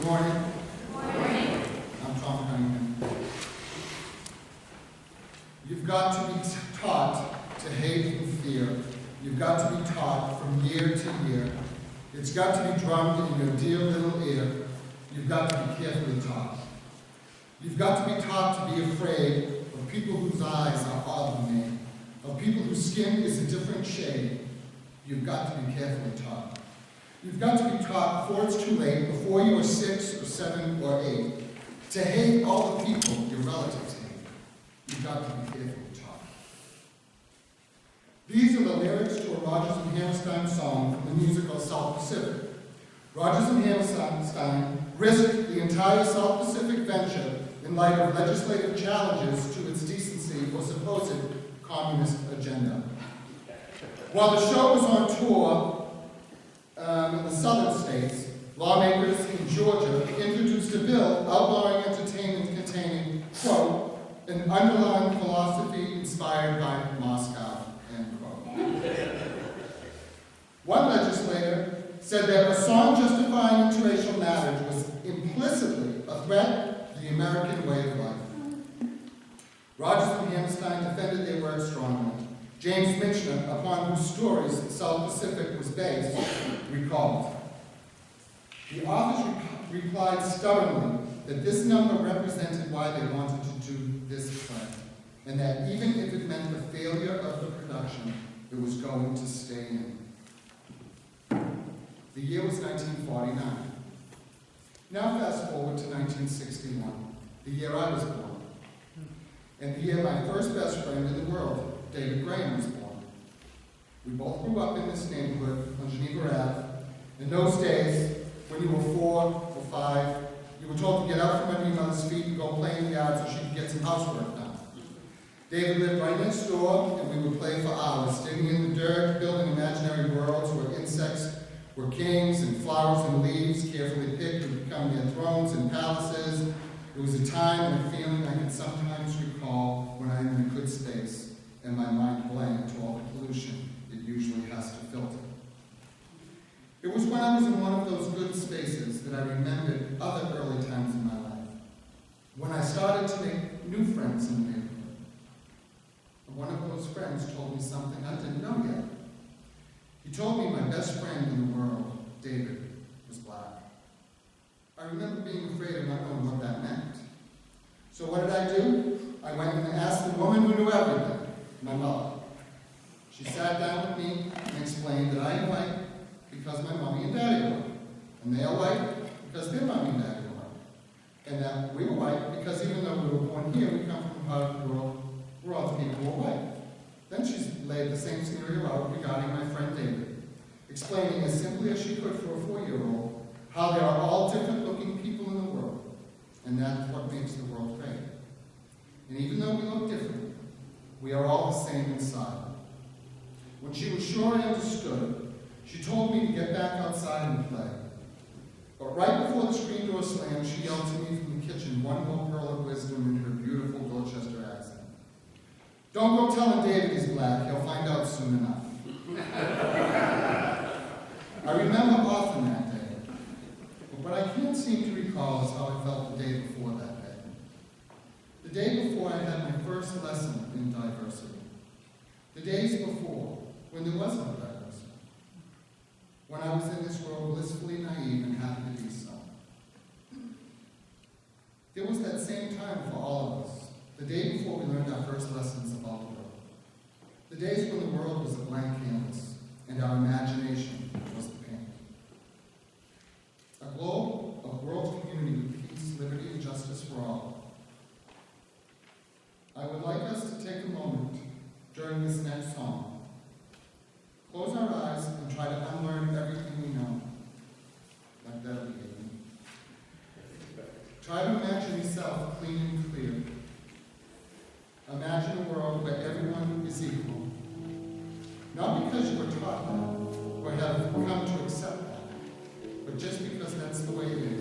morning. Good morning. I'm Tom Cunningham. You've got to be taught to hate and fear. You've got to be taught from year to year. It's got to be drummed in your dear little ear. You've got to be carefully taught. You've got to be taught to be afraid of people whose eyes are oddly made, of people whose skin is a different shade. You've got to be carefully taught. You've got to be taught before it's too late, before you are 6 or 7 or 8, to hate all the people your relatives hate. You've got to be carefully taught. These are the lyrics to a Rodgers and Hammerstein song from the musical South Pacific. Rodgers and Hammerstein risked the entire South Pacific venture in light of legislative challenges to its decency or supposed communist agenda. While the show was on tour in the southern states, lawmakers in Georgia introduced a bill outlawing entertainment containing, quote, an underlying philosophy inspired by Moscow, end quote. One legislator said that a song justifying interracial marriage was implicitly a threat to the American way of life. Rodgers and Hammerstein defended their work strongly. James Michener, upon whose stories South Pacific was based, recalled. The authors replied stubbornly that this number represented why they wanted to do this play, and that even if it meant the failure of the production, it was going to stay in. The year was 1949. Now fast forward to 1961, the year I was born, and the year my first best friend in the world, David Graham, was born. We both grew up in this neighborhood on Geneva Ave. In those days, when you were 4 or 5, you were told to get out from under your mother's feet and go play in the yard so she could get some housework done. David lived right next door, and we would play for hours, digging in the dirt, building imaginary worlds where insects were kings and flowers and leaves, carefully picked, would become their thrones and palaces. It was a time and a feeling I can sometimes recall when I'm in a good space and my mind blank to all the pollution it usually has to filter. It was when I was in one of those good spaces that I remembered other early times in my life, when I started to make new friends in the neighborhood. And one of those friends told me something I didn't know yet. He told me my best friend in the world, David, was black. I remember being afraid of not knowing what that meant. So what did I do? I went and asked the woman who knew everything, my mother. She sat down with me and explained that I am white because my mommy and daddy were white, and they are white because their mommy and daddy were white, and that we were white because even though we were born here, we come from a part of the world where all the people were white. Then she laid the same scenario out regarding my friend David, explaining as simply as she could for a 4-year-old how there are all different looking people in the world, and that's what makes the world great. And even though we look different, we are all the same inside. When she was sure I understood, she told me to get back outside and play. But right before the screen door slammed, she yelled to me from the kitchen one more pearl of wisdom in her beautiful Dorchester accent. Don't go telling David he's black, he'll find out soon enough. I remember often that day, but what I can't seem to recall is how I felt the day before that day. The day before I had my first lesson in diversity. The days before, when there was no diversity. When I was in this world blissfully naive and happy to be so. There was that same time for all of us, the day before we learned our first lessons about the world. The days when the world was a blank canvas and our imagination was the paint. A globe of world community with peace, liberty, and justice for all. I would like us to take a moment during this next song. Close our eyes and try to unlearn everything we know. Like that beginning. Try to imagine yourself clean and clear. Imagine a world where everyone is equal. Not because you were taught that, or have come to accept that, but just because that's the way it is.